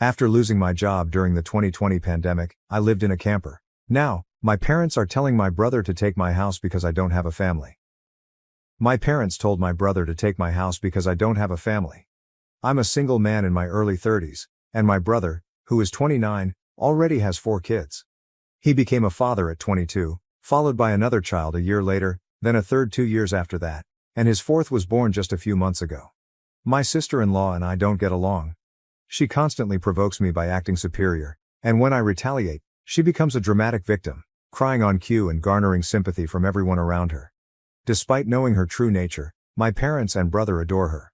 After losing my job during the 2020 pandemic, I lived in a camper. Now, my parents are telling my brother to take my house because I don't have a family. My parents told my brother to take my house because I don't have a family. I'm a single man in my early 30s, and my brother, who is 29, already has 4 kids. He became a father at 22, followed by another child a year later, then a third 2 years after that, and his 4th was born just a few months ago. My sister-in-law and I don't get along. She constantly provokes me by acting superior, and when I retaliate, she becomes a dramatic victim, crying on cue and garnering sympathy from everyone around her. Despite knowing her true nature, my parents and brother adore her.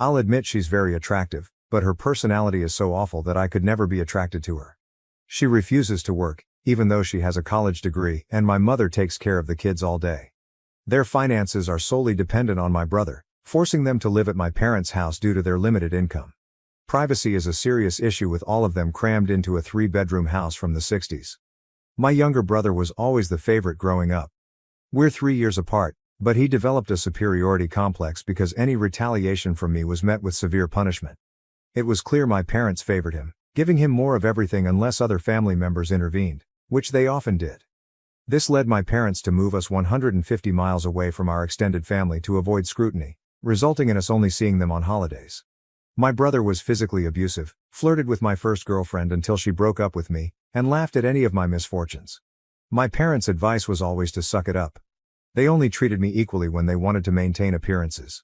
I'll admit she's very attractive, but her personality is so awful that I could never be attracted to her. She refuses to work, even though she has a college degree, and my mother takes care of the kids all day. Their finances are solely dependent on my brother, forcing them to live at my parents' house due to their limited income. Privacy is a serious issue with all of them crammed into a 3-bedroom house from the 60s. My younger brother was always the favorite growing up. We're 3 years apart, but he developed a superiority complex because any retaliation from me was met with severe punishment. It was clear my parents favored him, giving him more of everything unless other family members intervened, which they often did. This led my parents to move us 150 miles away from our extended family to avoid scrutiny, resulting in us only seeing them on holidays. My brother was physically abusive, flirted with my first girlfriend until she broke up with me, and laughed at any of my misfortunes. My parents' advice was always to suck it up. They only treated me equally when they wanted to maintain appearances.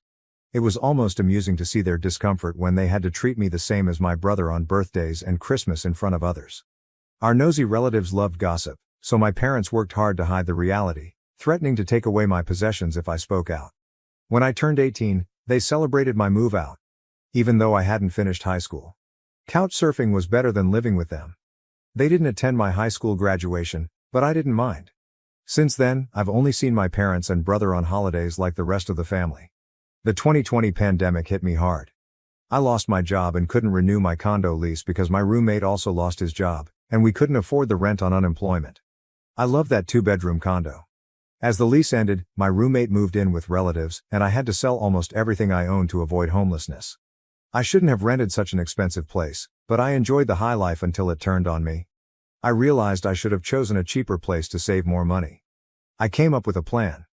It was almost amusing to see their discomfort when they had to treat me the same as my brother on birthdays and Christmas in front of others. Our nosy relatives loved gossip, so my parents worked hard to hide the reality, threatening to take away my possessions if I spoke out. When I turned 18, they celebrated my move out, even though I hadn't finished high school. Couchsurfing was better than living with them. They didn't attend my high school graduation, but I didn't mind. Since then, I've only seen my parents and brother on holidays like the rest of the family. The 2020 pandemic hit me hard. I lost my job and couldn't renew my condo lease because my roommate also lost his job, and we couldn't afford the rent on unemployment. I love that 2-bedroom condo. As the lease ended, my roommate moved in with relatives, and I had to sell almost everything I owned to avoid homelessness. I shouldn't have rented such an expensive place, but I enjoyed the high life until it turned on me. I realized I should have chosen a cheaper place to save more money. I came up with a plan.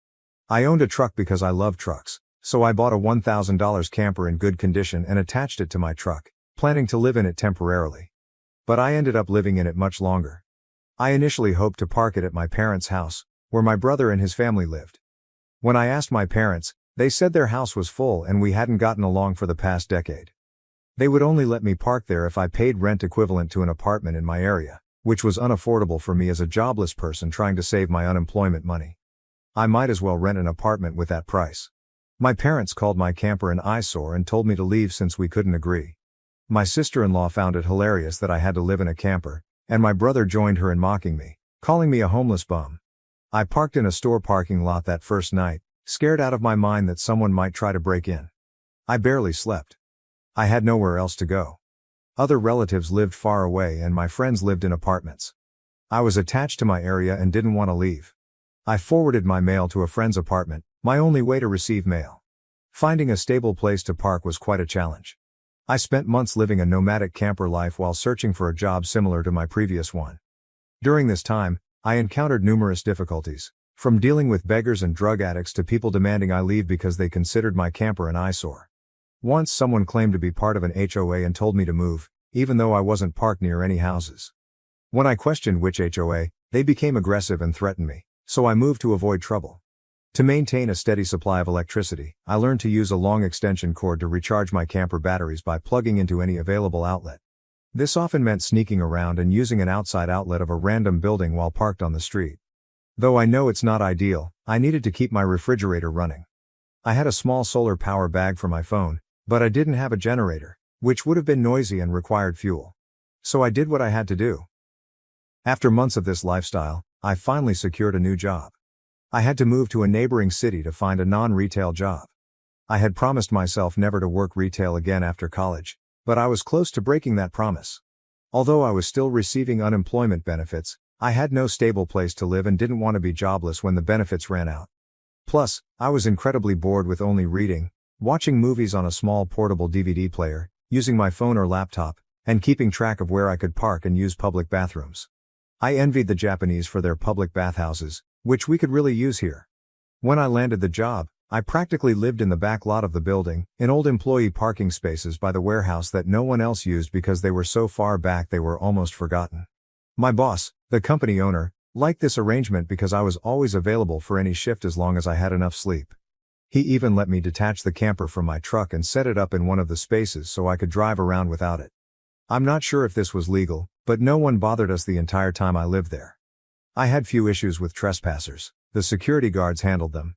I owned a truck because I love trucks, so I bought a $1,000 camper in good condition and attached it to my truck, planning to live in it temporarily. But I ended up living in it much longer. I initially hoped to park it at my parents' house, where my brother and his family lived. When I asked my parents, they said their house was full and we hadn't gotten along for the past decade. They would only let me park there if I paid rent equivalent to an apartment in my area, which was unaffordable for me as a jobless person trying to save my unemployment money. I might as well rent an apartment with that price. My parents called my camper an eyesore and told me to leave since we couldn't agree. My sister-in-law found it hilarious that I had to live in a camper, and my brother joined her in mocking me, calling me a homeless bum. I parked in a store parking lot that first night, scared out of my mind that someone might try to break in. I barely slept. I had nowhere else to go. Other relatives lived far away and my friends lived in apartments. I was attached to my area and didn't want to leave. I forwarded my mail to a friend's apartment, my only way to receive mail. Finding a stable place to park was quite a challenge. I spent months living a nomadic camper life while searching for a job similar to my previous one. During this time, I encountered numerous difficulties, from dealing with beggars and drug addicts to people demanding I leave because they considered my camper an eyesore. Once someone claimed to be part of an HOA and told me to move, even though I wasn't parked near any houses. When I questioned which HOA, they became aggressive and threatened me, so I moved to avoid trouble. To maintain a steady supply of electricity, I learned to use a long extension cord to recharge my camper batteries by plugging into any available outlet. This often meant sneaking around and using an outside outlet of a random building while parked on the street. Though I know it's not ideal, I needed to keep my refrigerator running. I had a small solar power bag for my phone, but I didn't have a generator, which would have been noisy and required fuel. So I did what I had to do. After months of this lifestyle, I finally secured a new job. I had to move to a neighboring city to find a non-retail job. I had promised myself never to work retail again after college, but I was close to breaking that promise. Although I was still receiving unemployment benefits, I had no stable place to live and didn't want to be jobless when the benefits ran out. Plus, I was incredibly bored with only reading, watching movies on a small portable DVD player, using my phone or laptop, and keeping track of where I could park and use public bathrooms. I envied the Japanese for their public bathhouses, which we could really use here. When I landed the job, I practically lived in the back lot of the building, in old employee parking spaces by the warehouse that no one else used because they were so far back they were almost forgotten. My boss, the company owner, liked this arrangement because I was always available for any shift as long as I had enough sleep. He even let me detach the camper from my truck and set it up in one of the spaces so I could drive around without it. I'm not sure if this was legal, but no one bothered us the entire time I lived there. I had few issues with trespassers. The security guards handled them.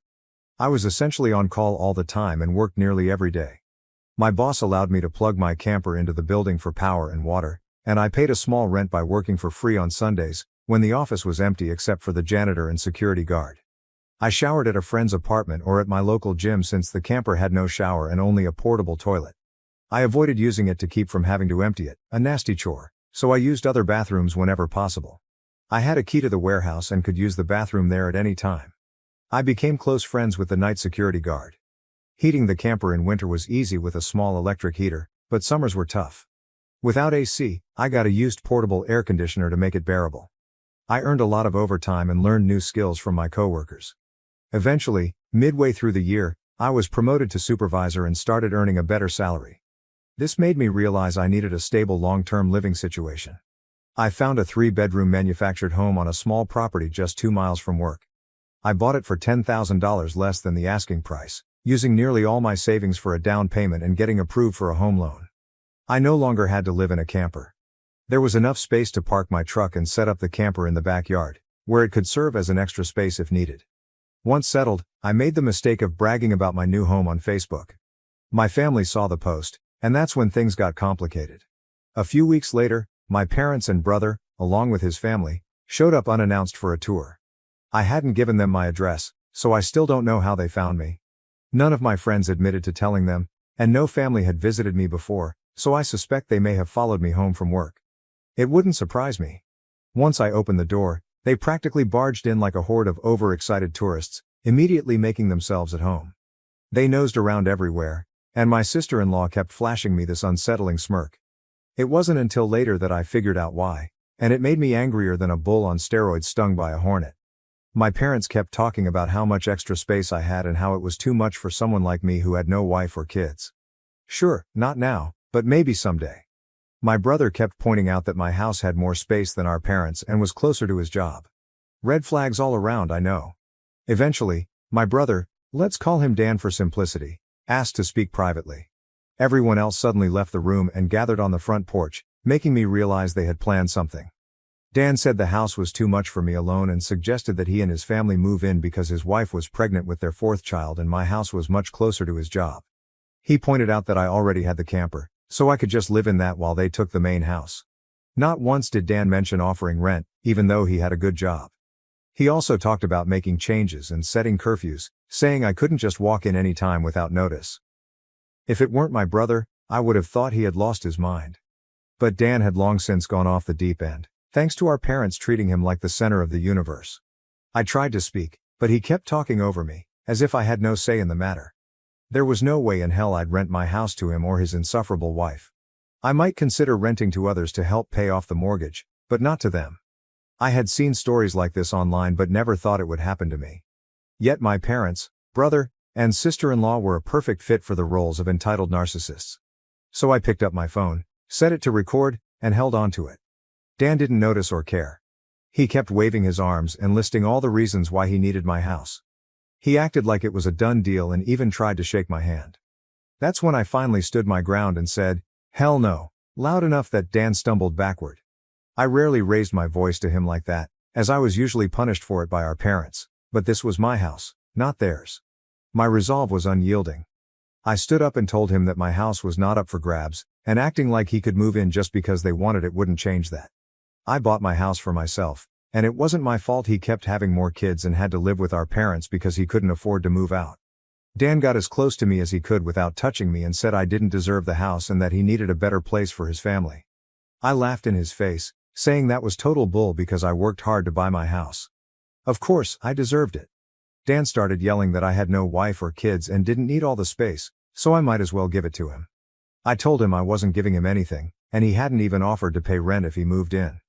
I was essentially on call all the time and worked nearly every day. My boss allowed me to plug my camper into the building for power and water, and I paid a small rent by working for free on Sundays, when the office was empty except for the janitor and security guard. I showered at a friend's apartment or at my local gym since the camper had no shower and only a portable toilet. I avoided using it to keep from having to empty it, a nasty chore, so I used other bathrooms whenever possible. I had a key to the warehouse and could use the bathroom there at any time. I became close friends with the night security guard. Heating the camper in winter was easy with a small electric heater, but summers were tough. Without AC, I got a used portable air conditioner to make it bearable. I earned a lot of overtime and learned new skills from my coworkers. Eventually, midway through the year, I was promoted to supervisor and started earning a better salary. This made me realize I needed a stable long-term living situation. I found a 3-bedroom manufactured home on a small property just 2 miles from work. I bought it for $10,000 less than the asking price, using nearly all my savings for a down payment and getting approved for a home loan. I no longer had to live in a camper. There was enough space to park my truck and set up the camper in the backyard, where it could serve as an extra space if needed. Once settled, I made the mistake of bragging about my new home on Facebook. My family saw the post, and that's when things got complicated. A few weeks later, my parents and brother, along with his family, showed up unannounced for a tour. I hadn't given them my address, so I still don't know how they found me. None of my friends admitted to telling them, and no family had visited me before, so I suspect they may have followed me home from work. It wouldn't surprise me. Once I opened the door, they practically barged in like a horde of overexcited tourists, immediately making themselves at home. They nosed around everywhere, and my sister-in-law kept flashing me this unsettling smirk. It wasn't until later that I figured out why, and it made me angrier than a bull on steroids stung by a hornet. My parents kept talking about how much extra space I had and how it was too much for someone like me who had no wife or kids. Sure, not now, but maybe someday. My brother kept pointing out that my house had more space than our parents and was closer to his job. Red flags all around, I know. Eventually, my brother, let's call him Dan for simplicity, asked to speak privately. Everyone else suddenly left the room and gathered on the front porch, making me realize they had planned something. Dan said the house was too much for me alone and suggested that he and his family move in because his wife was pregnant with their 4th child and my house was much closer to his job. He pointed out that I already had the camper, so I could just live in that while they took the main house. Not once did Dan mention offering rent, even though he had a good job. He also talked about making changes and setting curfews, saying I couldn't just walk in any time without notice. If it weren't my brother, I would have thought he had lost his mind. But Dan had long since gone off the deep end, thanks to our parents treating him like the center of the universe. I tried to speak, but he kept talking over me, as if I had no say in the matter. There was no way in hell I'd rent my house to him or his insufferable wife. I might consider renting to others to help pay off the mortgage, but not to them. I had seen stories like this online but never thought it would happen to me. Yet my parents, brother, and sister-in-law were a perfect fit for the roles of entitled narcissists. So I picked up my phone, set it to record, and held on to it. Dan didn't notice or care. He kept waving his arms and listing all the reasons why he needed my house. He acted like it was a done deal and even tried to shake my hand. That's when I finally stood my ground and said, "Hell no," loud enough that Dan stumbled backward. I rarely raised my voice to him like that, as I was usually punished for it by our parents, but this was my house, not theirs. My resolve was unyielding. I stood up and told him that my house was not up for grabs, and acting like he could move in just because they wanted it wouldn't change that. I bought my house for myself, and it wasn't my fault he kept having more kids and had to live with our parents because he couldn't afford to move out. Dan got as close to me as he could without touching me and said I didn't deserve the house and that he needed a better place for his family. I laughed in his face, saying that was total bull because I worked hard to buy my house. Of course, I deserved it. Dan started yelling that I had no wife or kids and didn't need all the space, so I might as well give it to him. I told him I wasn't giving him anything, and he hadn't even offered to pay rent if he moved in.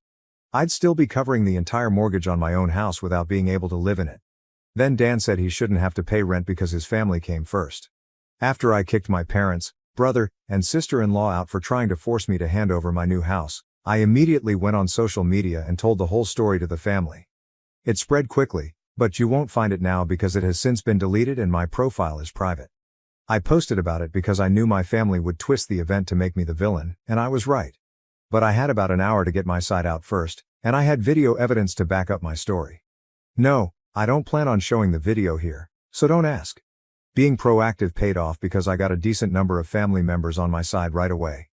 I'd still be covering the entire mortgage on my own house without being able to live in it. Then Dan said he shouldn't have to pay rent because his family came first. After I kicked my parents, brother, and sister-in-law out for trying to force me to hand over my new house, I immediately went on social media and told the whole story to the family. It spread quickly, but you won't find it now because it has since been deleted and my profile is private. I posted about it because I knew my family would twist the event to make me the villain, and I was right. But I had about an hour to get my side out first, and I had video evidence to back up my story. No, I don't plan on showing the video here, so don't ask. Being proactive paid off because I got a decent number of family members on my side right away.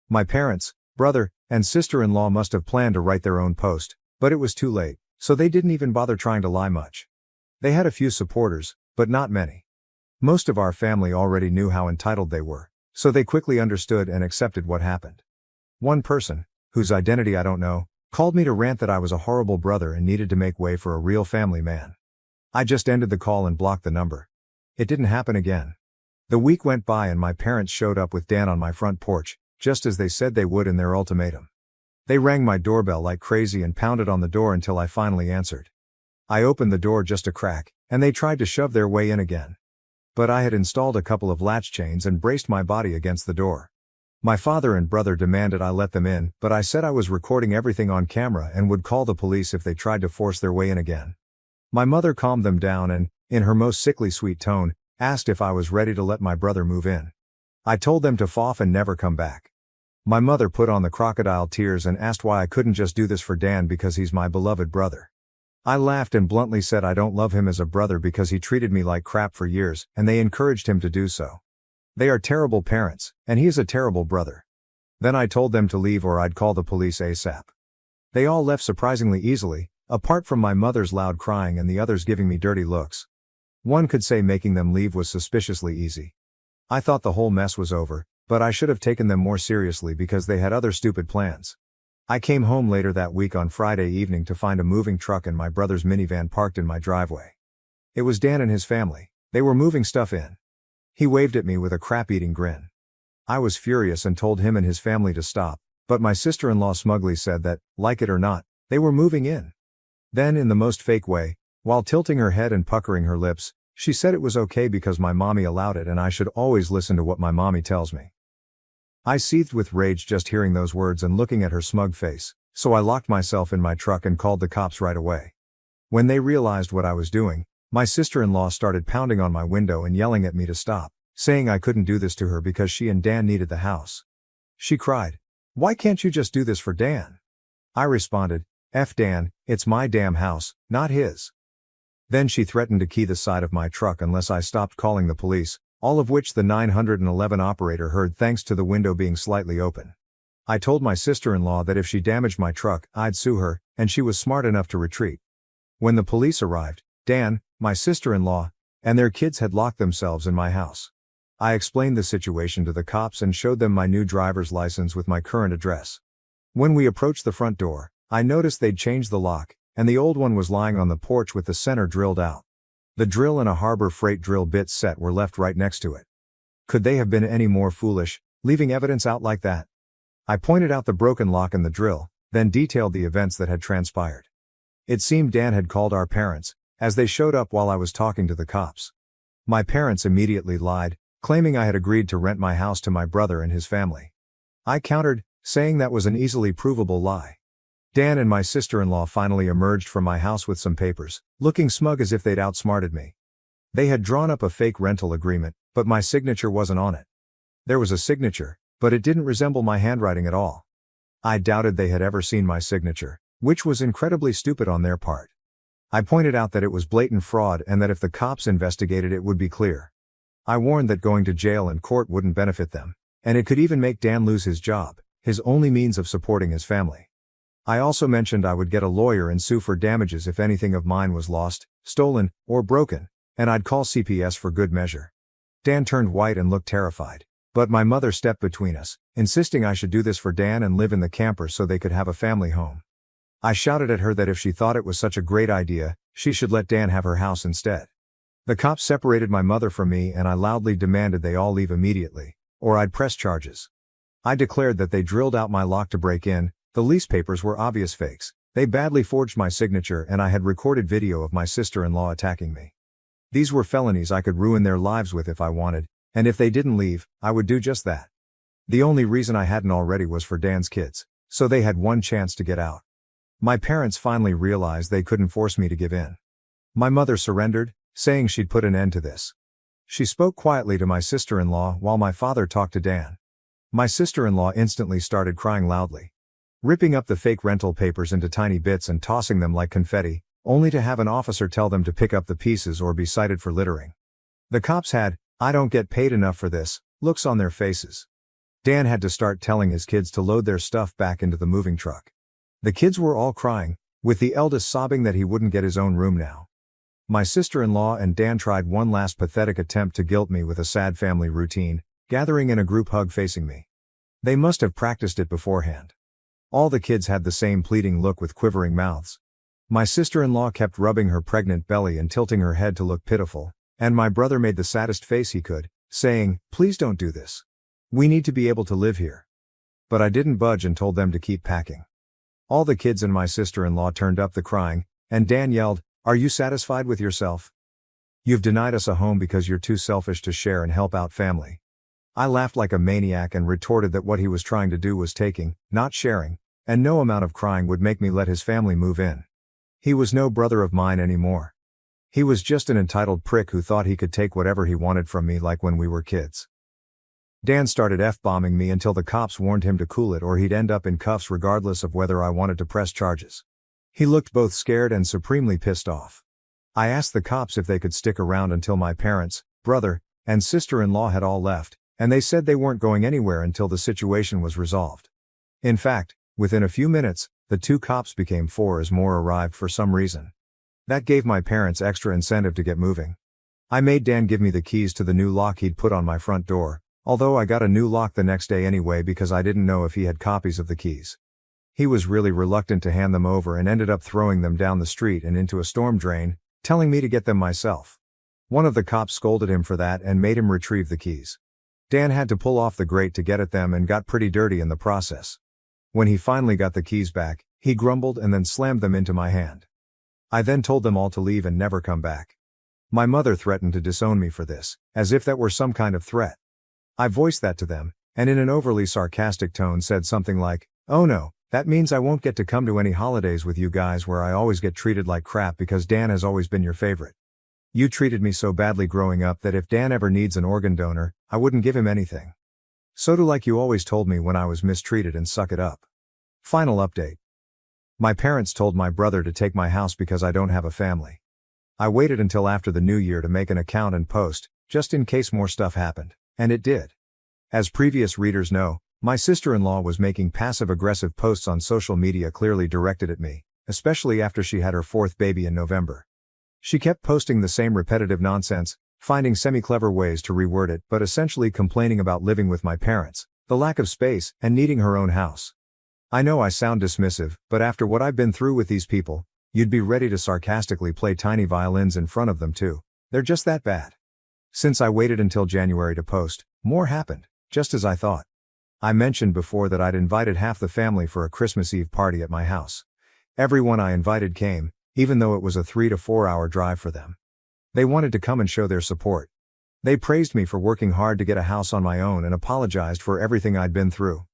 My parents, brother, and sister-in-law must have planned to write their own post, but it was too late, so they didn't even bother trying to lie much. They had a few supporters, but not many. Most of our family already knew how entitled they were, so they quickly understood and accepted what happened. One person, whose identity I don't know, called me to rant that I was a horrible brother and needed to make way for a real family man. I just ended the call and blocked the number. It didn't happen again. The week went by and my parents showed up with Dan on my front porch, just as they said they would in their ultimatum. They rang my doorbell like crazy and pounded on the door until I finally answered. I opened the door just a crack, and they tried to shove their way in again. But I had installed a couple of latch chains and braced my body against the door. My father and brother demanded I let them in, but I said I was recording everything on camera and would call the police if they tried to force their way in again. My mother calmed them down and, in her most sickly sweet tone, asked if I was ready to let my brother move in. I told them to f off and never come back. My mother put on the crocodile tears and asked why I couldn't just do this for Dan because he's my beloved brother. I laughed and bluntly said I don't love him as a brother because he treated me like crap for years, and they encouraged him to do so. They are terrible parents, and he is a terrible brother. Then I told them to leave or I'd call the police ASAP. They all left surprisingly easily, apart from my mother's loud crying and the others giving me dirty looks. One could say making them leave was suspiciously easy. I thought the whole mess was over, but I should have taken them more seriously because they had other stupid plans. I came home later that week on Friday evening to find a moving truck and my brother's minivan parked in my driveway. It was Dan and his family. They were moving stuff in. He waved at me with a crap-eating grin. I was furious and told him and his family to stop, but my sister-in-law smugly said that, like it or not, they were moving in. Then, in the most fake way, while tilting her head and puckering her lips, she said it was okay because my mommy allowed it and I should always listen to what my mommy tells me. I seethed with rage just hearing those words and looking at her smug face, so I locked myself in my truck and called the cops right away. When they realized what I was doing, my sister-in-law started pounding on my window and yelling at me to stop, saying I couldn't do this to her because she and Dan needed the house. She cried, "Why can't you just do this for Dan?" I responded, "F Dan, it's my damn house, not his." Then she threatened to key the side of my truck unless I stopped calling the police, all of which the 911 operator heard thanks to the window being slightly open. I told my sister-in-law that if she damaged my truck, I'd sue her, and she was smart enough to retreat. When the police arrived, Dan, my sister-in-law, and their kids had locked themselves in my house. I explained the situation to the cops and showed them my new driver's license with my current address. When we approached the front door, I noticed they'd changed the lock, and the old one was lying on the porch with the center drilled out. The drill and a Harbor Freight drill bit set were left right next to it. Could they have been any more foolish, leaving evidence out like that? I pointed out the broken lock and the drill, then detailed the events that had transpired. It seemed Dan had called our parents, as they showed up while I was talking to the cops. My parents immediately lied, claiming I had agreed to rent my house to my brother and his family. I countered, saying that was an easily provable lie. Dan and my sister-in-law finally emerged from my house with some papers, looking smug as if they'd outsmarted me. They had drawn up a fake rental agreement, but my signature wasn't on it. There was a signature, but it didn't resemble my handwriting at all. I doubted they had ever seen my signature, which was incredibly stupid on their part. I pointed out that it was blatant fraud and that if the cops investigated it would be clear. I warned that going to jail and court wouldn't benefit them, and it could even make Dan lose his job, his only means of supporting his family. I also mentioned I would get a lawyer and sue for damages if anything of mine was lost, stolen, or broken, and I'd call CPS for good measure. Dan turned white and looked terrified, but my mother stepped between us, insisting I should do this for Dan and live in the camper so they could have a family home. I shouted at her that if she thought it was such a great idea, she should let Dan have her house instead. The cops separated my mother from me and I loudly demanded they all leave immediately, or I'd press charges. I declared that they drilled out my lock to break in. The lease papers were obvious fakes. They badly forged my signature and I had recorded video of my sister-in-law attacking me. These were felonies I could ruin their lives with if I wanted, and if they didn't leave, I would do just that. The only reason I hadn't already was for Dan's kids, so they had one chance to get out. My parents finally realized they couldn't force me to give in. My mother surrendered, saying she'd put an end to this. She spoke quietly to my sister-in-law while my father talked to Dan. My sister-in-law instantly started crying loudly, ripping up the fake rental papers into tiny bits and tossing them like confetti, only to have an officer tell them to pick up the pieces or be cited for littering. The cops had, "I don't get paid enough for this," looks on their faces. Dan had to start telling his kids to load their stuff back into the moving truck. The kids were all crying, with the eldest sobbing that he wouldn't get his own room now. My sister-in-law and Dan tried one last pathetic attempt to guilt me with a sad family routine, gathering in a group hug facing me. They must have practiced it beforehand. All the kids had the same pleading look with quivering mouths. My sister-in-law kept rubbing her pregnant belly and tilting her head to look pitiful, and my brother made the saddest face he could, saying, "Please don't do this. We need to be able to live here." But I didn't budge and told them to keep packing. All the kids and my sister-in-law turned up the crying, and Dan yelled, "Are you satisfied with yourself? You've denied us a home because you're too selfish to share and help out family." I laughed like a maniac and retorted that what he was trying to do was taking, not sharing, and no amount of crying would make me let his family move in. He was no brother of mine anymore. He was just an entitled prick who thought he could take whatever he wanted from me like when we were kids. Dan started F-bombing me until the cops warned him to cool it or he'd end up in cuffs regardless of whether I wanted to press charges. He looked both scared and supremely pissed off. I asked the cops if they could stick around until my parents, brother, and sister-in-law had all left, and they said they weren't going anywhere until the situation was resolved. In fact, within a few minutes, the 2 cops became 4 as more arrived for some reason. That gave my parents extra incentive to get moving. I made Dan give me the keys to the new lock he'd put on my front door, although I got a new lock the next day anyway because I didn't know if he had copies of the keys. He was really reluctant to hand them over and ended up throwing them down the street and into a storm drain, telling me to get them myself. One of the cops scolded him for that and made him retrieve the keys. Dan had to pull off the grate to get at them and got pretty dirty in the process. When he finally got the keys back, he grumbled and then slammed them into my hand. I then told them all to leave and never come back. My mother threatened to disown me for this, as if that were some kind of threat. I voiced that to them, and in an overly sarcastic tone said something like, "Oh no, that means I won't get to come to any holidays with you guys where I always get treated like crap because Dan has always been your favorite. You treated me so badly growing up that if Dan ever needs an organ donor, I wouldn't give him anything. So do like you always told me when I was mistreated and suck it up." Final update. My parents told my brother to take my house because I don't have a family. I waited until after the new year to make an account and post, just in case more stuff happened, and it did. As previous readers know, my sister-in-law was making passive-aggressive posts on social media clearly directed at me, especially after she had her 4th baby in November. She kept posting the same repetitive nonsense, finding semi-clever ways to reword it but essentially complaining about living with my parents, the lack of space, and needing her own house. I know I sound dismissive, but after what I've been through with these people, you'd be ready to sarcastically play tiny violins in front of them too. They're just that bad. Since I waited until January to post, more happened, just as I thought. I mentioned before that I'd invited half the family for a Christmas Eve party at my house. Everyone I invited came, even though it was a 3 to 4 hour drive for them. They wanted to come and show their support. They praised me for working hard to get a house on my own and apologized for everything I'd been through.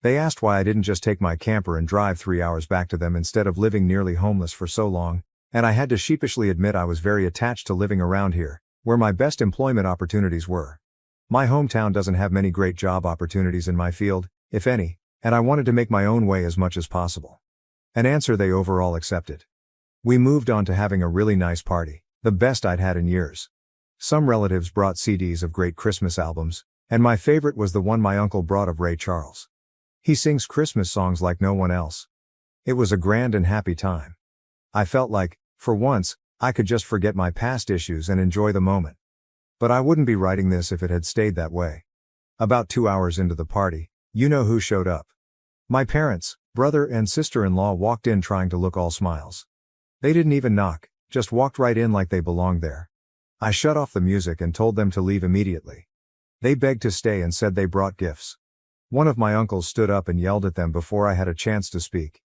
They asked why I didn't just take my camper and drive 3 hours back to them instead of living nearly homeless for so long, and I had to sheepishly admit I was very attached to living around here, where my best employment opportunities were. My hometown doesn't have many great job opportunities in my field, if any, and I wanted to make my own way as much as possible. An answer they overall accepted. We moved on to having a really nice party, the best I'd had in years. Some relatives brought CDs of great Christmas albums, and my favorite was the one my uncle brought of Ray Charles. He sings Christmas songs like no one else. It was a grand and happy time. I felt like, for once, I could just forget my past issues and enjoy the moment. But I wouldn't be writing this if it had stayed that way. About 2 hours into the party, you know who showed up. My parents, brother and sister-in-law walked in trying to look all smiles. They didn't even knock, just walked right in like they belonged there. I shut off the music and told them to leave immediately. They begged to stay and said they brought gifts. One of my uncles stood up and yelled at them before I had a chance to speak.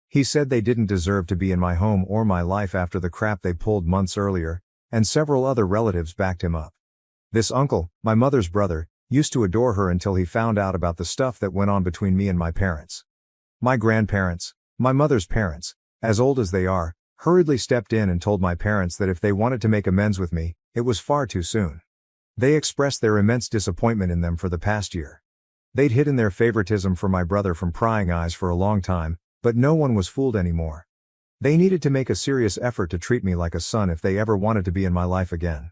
He said they didn't deserve to be in my home or my life after the crap they pulled months earlier, and several other relatives backed him up. This uncle, my mother's brother, used to adore her until he found out about the stuff that went on between me and my parents. My grandparents, my mother's parents, as old as they are, hurriedly stepped in and told my parents that if they wanted to make amends with me, it was far too soon. They expressed their immense disappointment in them for the past year. They'd hidden their favoritism for my brother from prying eyes for a long time, but no one was fooled anymore. They needed to make a serious effort to treat me like a son if they ever wanted to be in my life again.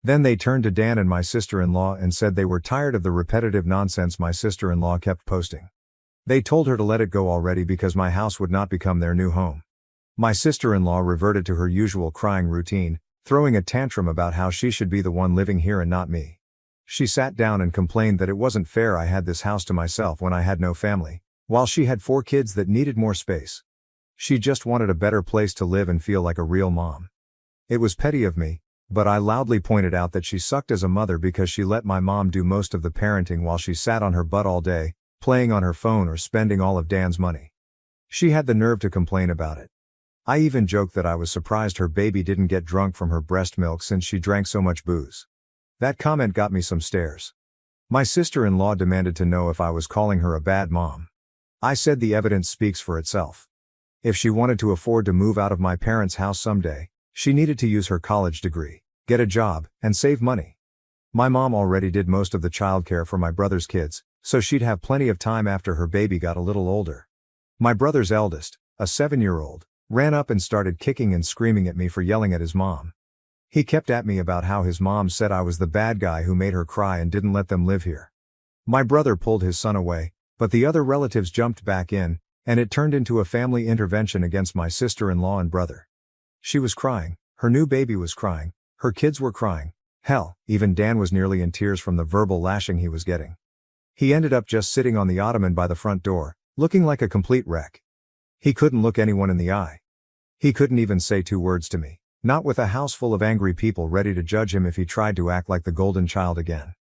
Then they turned to Dan and my sister-in-law and said they were tired of the repetitive nonsense my sister-in-law kept posting. They told her to let it go already because my house would not become their new home. My sister-in-law reverted to her usual crying routine, throwing a tantrum about how she should be the one living here and not me. She sat down and complained that it wasn't fair I had this house to myself when I had no family, while she had 4 kids that needed more space. She just wanted a better place to live and feel like a real mom. It was petty of me, but I loudly pointed out that she sucked as a mother because she let my mom do most of the parenting while she sat on her butt all day, playing on her phone or spending all of Dan's money. She had the nerve to complain about it. I even joked that I was surprised her baby didn't get drunk from her breast milk since she drank so much booze. That comment got me some stares. My sister-in-law demanded to know if I was calling her a bad mom. I said the evidence speaks for itself. If she wanted to afford to move out of my parents' house someday, she needed to use her college degree, get a job, and save money. My mom already did most of the childcare for my brother's kids, so she'd have plenty of time after her baby got a little older. My brother's eldest, a 7-year-old, ran up and started kicking and screaming at me for yelling at his mom. He kept at me about how his mom said I was the bad guy who made her cry and didn't let them live here. My brother pulled his son away, but the other relatives jumped back in, and it turned into a family intervention against my sister-in-law and brother. She was crying, her new baby was crying, her kids were crying, hell, even Dan was nearly in tears from the verbal lashing he was getting. He ended up just sitting on the ottoman by the front door, looking like a complete wreck. He couldn't look anyone in the eye. He couldn't even say 2 words to me, not with a house full of angry people ready to judge him if he tried to act like the golden child again.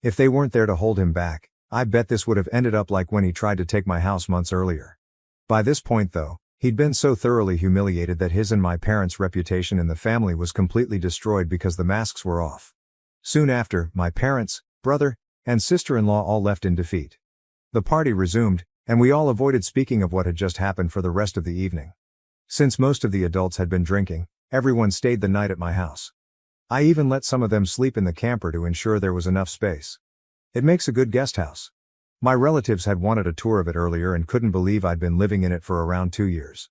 If they weren't there to hold him back, I bet this would have ended up like when he tried to take my house months earlier. By this point though, he'd been so thoroughly humiliated that his and my parents' reputation in the family was completely destroyed because the masks were off. Soon after, my parents, brother, and sister-in-law all left in defeat. The party resumed, and we all avoided speaking of what had just happened for the rest of the evening. Since most of the adults had been drinking, everyone stayed the night at my house. I even let some of them sleep in the camper to ensure there was enough space. It makes a good guest house. My relatives had wanted a tour of it earlier and couldn't believe I'd been living in it for around 2 years.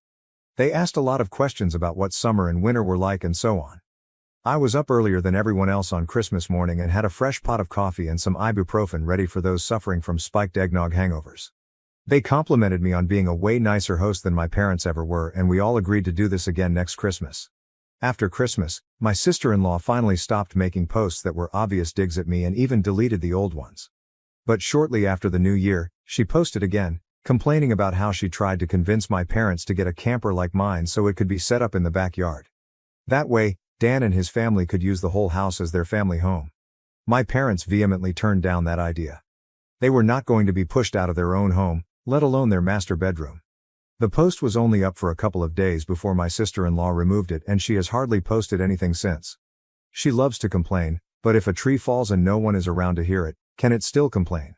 They asked a lot of questions about what summer and winter were like and so on. I was up earlier than everyone else on Christmas morning and had a fresh pot of coffee and some ibuprofen ready for those suffering from spiked eggnog hangovers. They complimented me on being a way nicer host than my parents ever were, and we all agreed to do this again next Christmas. After Christmas, my sister-in-law finally stopped making posts that were obvious digs at me and even deleted the old ones. But shortly after the new year, she posted again, complaining about how she tried to convince my parents to get a camper like mine so it could be set up in the backyard. That way, Dan and his family could use the whole house as their family home. My parents vehemently turned down that idea. They were not going to be pushed out of their own home, let alone their master bedroom. The post was only up for a couple of days before my sister-in-law removed it, and she has hardly posted anything since. She loves to complain, but if a tree falls and no one is around to hear it, can it still complain?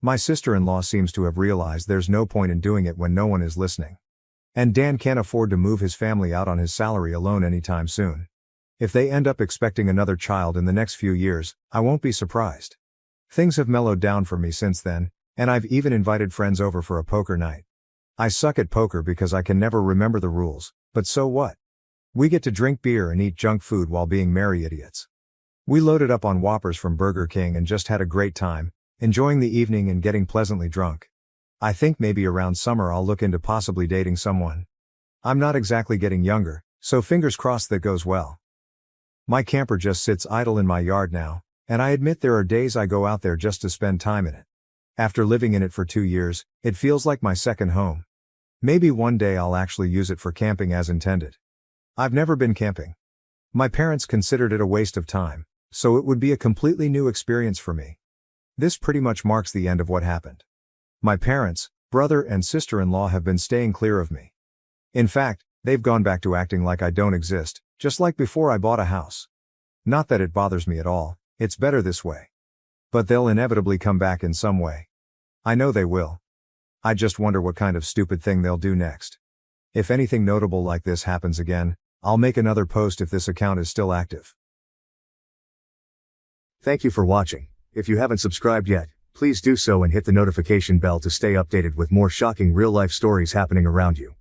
My sister-in-law seems to have realized there's no point in doing it when no one is listening. And Dan can't afford to move his family out on his salary alone anytime soon. If they end up expecting another child in the next few years, I won't be surprised. Things have mellowed down for me since then, and I've even invited friends over for a poker night. I suck at poker because I can never remember the rules, but so what? We get to drink beer and eat junk food while being merry idiots. We loaded up on Whoppers from Burger King and just had a great time, enjoying the evening and getting pleasantly drunk. I think maybe around summer I'll look into possibly dating someone. I'm not exactly getting younger, so fingers crossed that goes well. My camper just sits idle in my yard now, and I admit there are days I go out there just to spend time in it. After living in it for 2 years, it feels like my second home. Maybe one day I'll actually use it for camping as intended. I've never been camping. My parents considered it a waste of time, so it would be a completely new experience for me. This pretty much marks the end of what happened. My parents, brother and sister-in-law have been staying clear of me. In fact, they've gone back to acting like I don't exist, just like before I bought a house. Not that it bothers me at all, it's better this way. But they'll inevitably come back in some way. I know they will. I just wonder what kind of stupid thing they'll do next. If anything notable like this happens again, I'll make another post if this account is still active. Thank you for watching. If you haven't subscribed yet, please do so and hit the notification bell to stay updated with more shocking real-life stories happening around you.